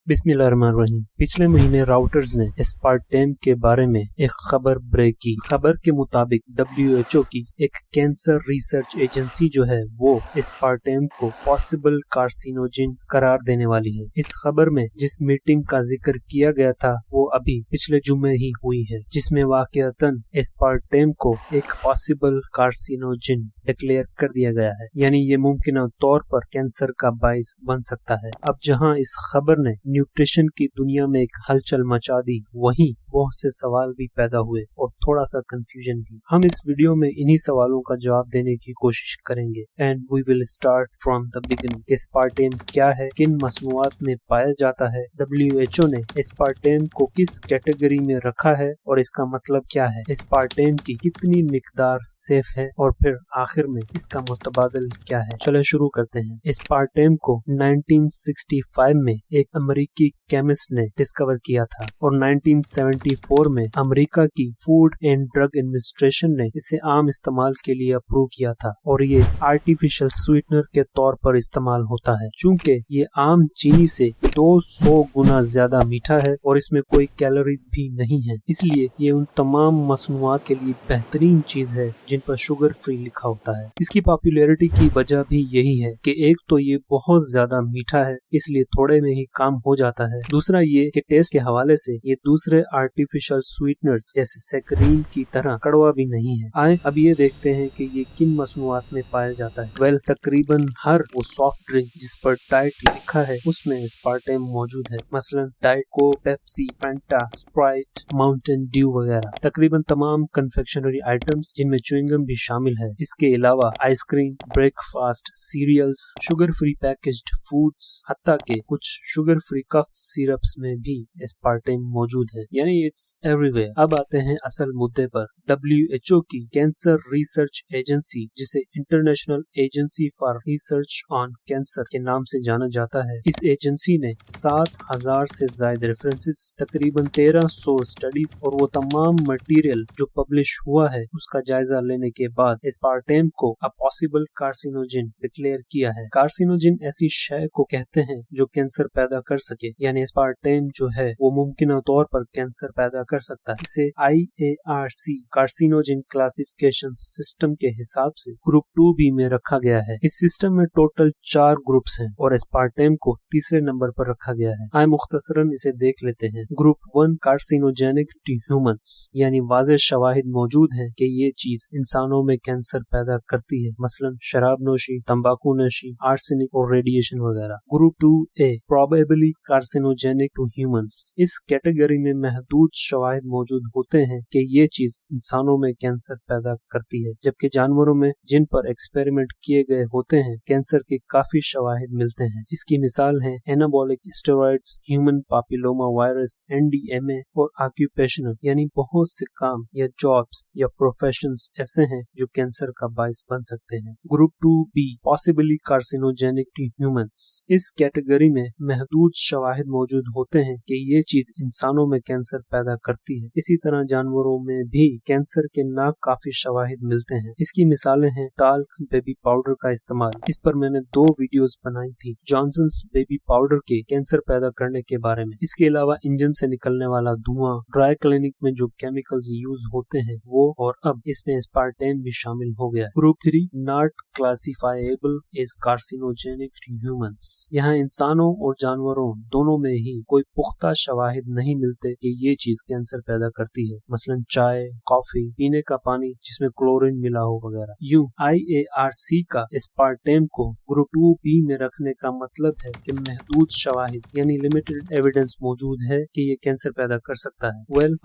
बिस्मिल्लाहिर्रहमानिर्रहीम। पिछले महीने राउटर्स ने एस्पार्टेम के बारे में एक खबर ब्रेक की। खबर के मुताबिक WHO की एक कैंसर रिसर्च एजेंसी जो है वो एस्पार्टेम को पॉसिबल कार्सिनोजिन करार देने वाली है। इस खबर में जिस मीटिंग का जिक्र किया गया था वो अभी पिछले जुम्मे ही हुई है, जिसमें वाकईतन एस्पार्टेम को एक पॉसिबल कार्सिनोजिन डिक्लेयर कर दिया गया है, यानी ये मुमकिन तौर पर कैंसर का बाइस बन सकता है। अब जहां इस खबर ने न्यूट्रिशन की दुनिया में एक हलचल मचा दी, वहीं बहुत से सवाल भी पैदा हुए और थोड़ा सा कंफ्यूजन भी। हम इस वीडियो में इन्हीं सवालों का जवाब देने की कोशिश करेंगे। And we will start from the beginning. Aspartame क्या है, किन मसनूआत में पाया जाता है, WHO ने एस्पार्टेम को किस कैटेगरी में रखा है और इसका मतलब क्या है, एस्पार्टेम की कितनी मिकदार सेफ है और फिर आखिर में इसका मुतबादिल क्या है। चले शुरू करते हैं। एस्पार्टेम को 1965 में एक अमेरिकी केमिस्ट ने डिस्कवर किया था और 1974 में अमेरिका की फूड एंड ड्रग एडमिनिस्ट्रेशन ने इसे आम इस्तेमाल के लिए अप्रूव किया था और ये आर्टिफिशियल स्वीटनर के तौर पर इस्तेमाल होता है। चूंकि ये आम चीनी से 200 गुना ज्यादा मीठा है और इसमें कोई कैलोरीज भी नहीं है, इसलिए ये उन तमाम मसनूआत के लिए बेहतरीन चीज है जिन पर शुगर फ्री लिखा होता है। इसकी पॉपुलैरिटी की वजह भी यही है कि एक तो ये बहुत ज्यादा मीठा है, इसलिए थोड़े में ही काम हो जाता है। दूसरा ये कि टेस्ट के हवाले से ये दूसरे आर्टिफिशियल स्वीटनर्स जैसे सैकरीन की तरह कड़वा भी नहीं है। आए अब ये देखते हैं कि ये किन मसनूआत में पाया जाता है। तकरीबन हर वो सॉफ्ट ड्रिंक जिस पर डाइट लिखा है उसमें एस्पार्टेम मौजूद है, मसलन डाइट को, Pepsi, Fanta, Sprite, Mountain Dew वगैरह। तकरीबन तमाम कन्फेक्शनरी आइटम्स जिनमें च्युइंगम भी शामिल है। इसके अलावा ice cream, breakfast, cereals, sugar free packaged foods, हत्ता के कुछ शुगर फ्री कफ सिरप्स में भी एस्पार्टेम मौजूद है, यानी इट्स एवरीवेयर। अब आते हैं असल मुद्दे पर। WHO की कैंसर रिसर्च एजेंसी, जिसे international agency for research on cancer के नाम से जाना जाता है, इस एजेंसी ने 7000 से ज्यादा रेफरेंसेस, तकरीबन 1300 स्टडीज और वो तमाम मटेरियल जो पब्लिश हुआ है उसका जायजा लेने के बाद एस्पार्टेम को अ पॉसिबल कार्सिनोजिन डिक्लेयर किया है। कार्सिनोजिन ऐसी शय को कहते हैं जो कैंसर पैदा कर सके, यानी एस्पार्टेम जो है वो मुमकिन तौर पर कैंसर पैदा कर सकता है। इसे IARC कार्सिनोजिन क्लासिफिकेशन सिस्टम के हिसाब से ग्रुप 2B में रखा गया है। इस सिस्टम में टोटल 4 ग्रुप्स हैं और एस्पार्टेम को तीसरे नंबर पर रखा गया है। आइए मुख्तसरन इसे देख लेते हैं। ग्रुप 1 कार्सिनोजेनिक टू ह्यूमंस, यानी वाज़ेह शवाहिद मौजूद है कि ये चीज इंसानों में कैंसर पैदा करती है, मसलन शराब नोशी, तंबाकू नोशी, आर्सेनिक और रेडिएशन वगैरह। Group 2A probably carcinogenic to humans, इस कैटेगरी में महदूद शवाहिद मौजूद होते हैं कि ये चीज इंसानों में कैंसर पैदा करती है, जबकि जानवरों में जिन पर एक्सपेरिमेंट किए गए होते हैं कैंसर के काफी शवाहिद मिलते हैं। इसकी मिसाल है anabolic steroids, human papilloma virus, NDMA और ऑक्यूपेशनल, यानी बहुत से काम या जॉब्स या प्रोफेशंस ऐसे हैं जो कैंसर का बाइस बन सकते हैं। Group 2B possibly carcinogenic to humans, इस कैटेगरी में महदूद शवाहिद मौजूद होते हैं कि ये चीज इंसानों में कैंसर पैदा करती है। इसी तरह जानवरों में भी कैंसर के काफी शवाहिद मिलते हैं। इसकी मिसालें हैं टाल्क बेबी पाउडर का इस्तेमाल, इस पर मैंने 2 वीडियोस बनाई थी, जॉनसन्स बेबी पाउडर के कैंसर पैदा करने के बारे में। इसके अलावा इंजन से निकलने वाला धुआं, ड्राई क्लीनिंग में जो केमिकल्स यूज होते हैं वो, और अब इसमें एस्पार्टेम भी शामिल हो गया। Group 3 not classifiable as carcinogenic to humans, यहाँ इंसानों और जानवरों दोनों में ही कोई पुख्ता शवाहिद नहीं मिलते कि ये चीज कैंसर पैदा करती है, मसलन चाय, कॉफी, पीने का पानी जिसमें क्लोरीन मिला हो वगैरह। यूं IARC का एस्पार्टेम को ग्रुप 2B में रखने का मतलब है कि महदूद शवाहिद यानी लिमिटेड एविडेंस मौजूद है कि ये कैंसर पैदा कर सकता है।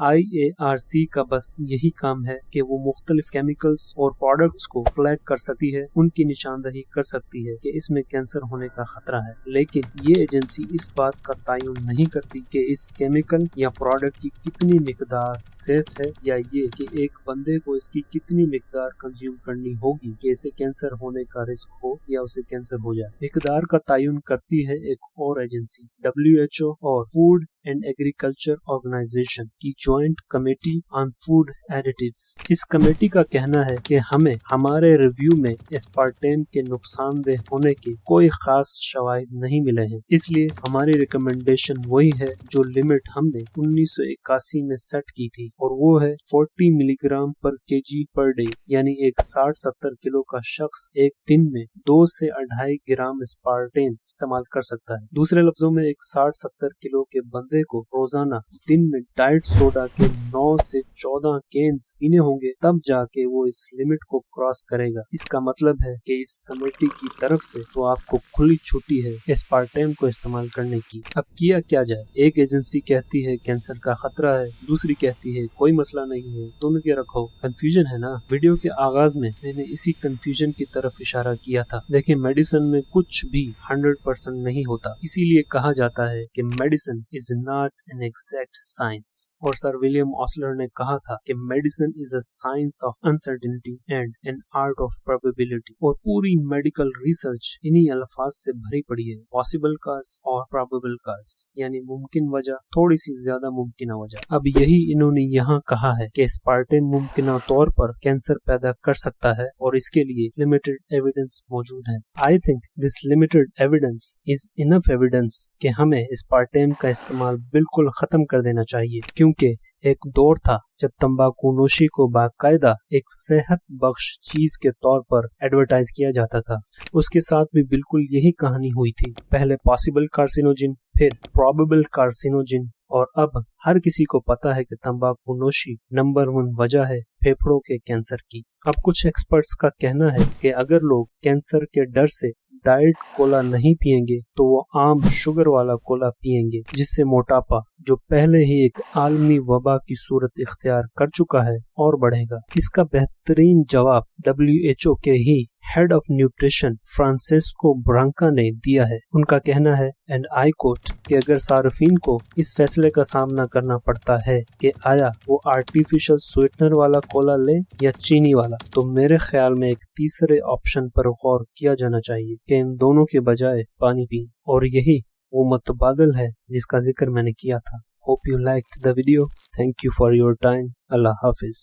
IARC का बस यही काम है कि वो मुख्तलिफ केमिकल्स और प्रोडक्ट्स को फ्लैग कर सकती है, उनकी निशानदही कर सकती है कि इसमें कैंसर होने का खतरा है, लेकिन ये एजेंसी इस बात का तयन नहीं करती कि इस केमिकल या प्रोडक्ट की कितनी मिकदार सेफ है या ये कि एक बंदे को इसकी कितनी मिकदार कंज्यूम करनी होगी कि इसे कैंसर होने का रिस्क हो या उसे कैंसर हो जाए। मिकदार का तयन करती है एक और एजेंसी WHO और फूड एंड एग्रीकल्चर ऑर्गेनाइजेशन की joint committee on food additives. इस कमेटी का कहना है कि हमें हमारे रिव्यू में एस्पार्टेम के नुकसानदेह होने के कोई खास शवाहिद नहीं मिले हैं, इसलिए हमारी रिकमेंडेशन वही है जो लिमिट हमने 1981 में सेट की थी, और वो है 40 मिलीग्राम पर केजी पर डे, यानी एक 60-70 किलो का शख्स एक दिन में 2 से 2.5 ग्राम एस्पार्टेम इस्तेमाल कर सकता है। दूसरे लफ्जों में एक 60-70 किलो के बंदे को रोजाना दिन में डाइट सोडा के 9 से 14 केन्स पीने होंगे, तब जाके वो इस लिमिट को क्रॉस करेगा। इसका मतलब है कि इस कमेटी की तरफ से तो आपको खुली छुट्टी है एस्पार्टेम को इस्तेमाल करने की। अब किया क्या जाए? एक एजेंसी कहती है कैंसर का खतरा है, दूसरी कहती है कोई मसला नहीं है, दोनों के रखो। कंफ्यूजन है ना? वीडियो के आगाज में मैंने इसी कंफ्यूजन की तरफ इशारा किया था। देखिए, मेडिसिन में कुछ भी 100% नहीं होता, इसीलिए कहा जाता है कि medicine is not an exact science. और सर विलियम ऑसलर ने कहा था कि medicine is a science of uncertainty and an art of probability. और पूरी मेडिकल रिसर्च इन्हीं अल्फाज से भरी पड़ी है, पॉसिबल काज और प्रोबेबल काज, यानी मुमकिन वजह थोड़ी सी ज्यादा मुमकिन वजह। अब यही इन्होंने यहाँ कहा है कि एस्पार्टेम मुमकिन तौर पर कैंसर पैदा कर सकता है और इसके लिए लिमिटेड एविडेंस मौजूद है। I think this limited evidence is enough evidence कि हमें एस्पार्टेम का इस्तेमाल बिल्कुल खत्म कर देना चाहिए, क्योंकि एक दौर था जब तंबाकू नोशी को बाकायदा एक सेहत बख्श चीज के तौर पर एडवर्टाइज किया जाता था। उसके साथ भी बिल्कुल यही कहानी हुई थी, पहले पॉसिबल कार्सिनोजिन, फिर प्रोबेबल कार्सिनोजिन, और अब हर किसी को पता है कि तंबाकू नोशी नंबर 1 वजह है फेफड़ों के कैंसर की। अब कुछ एक्सपर्ट्स का कहना है कि अगर लोग कैंसर के डर से डाइट कोला नहीं पिएंगे तो वो आम शुगर वाला कोला पिएंगे, जिससे मोटापा, जो पहले ही एक आलमी वबा की सूरत इख्तियार कर चुका है, और बढ़ेगा। इसका बेहतरीन जवाब WHO के ही head of nutrition Francisco Branca ने दिया है। उनका कहना है, एंड आई कोट, कि अगर सार्फिन को इस फैसले का सामना करना पड़ता है कि आया वो आर्टिफिशियल स्वीटनर वाला कोला ले या चीनी वाला, तो मेरे ख्याल में एक तीसरे ऑप्शन पर गौर किया जाना चाहिए कि इन दोनों के बजाय पानी पी। और यही वो मुतबादिल है जिसका जिक्र मैंने किया था। Hope you liked the video. Thank you for your time. Allah Hafiz.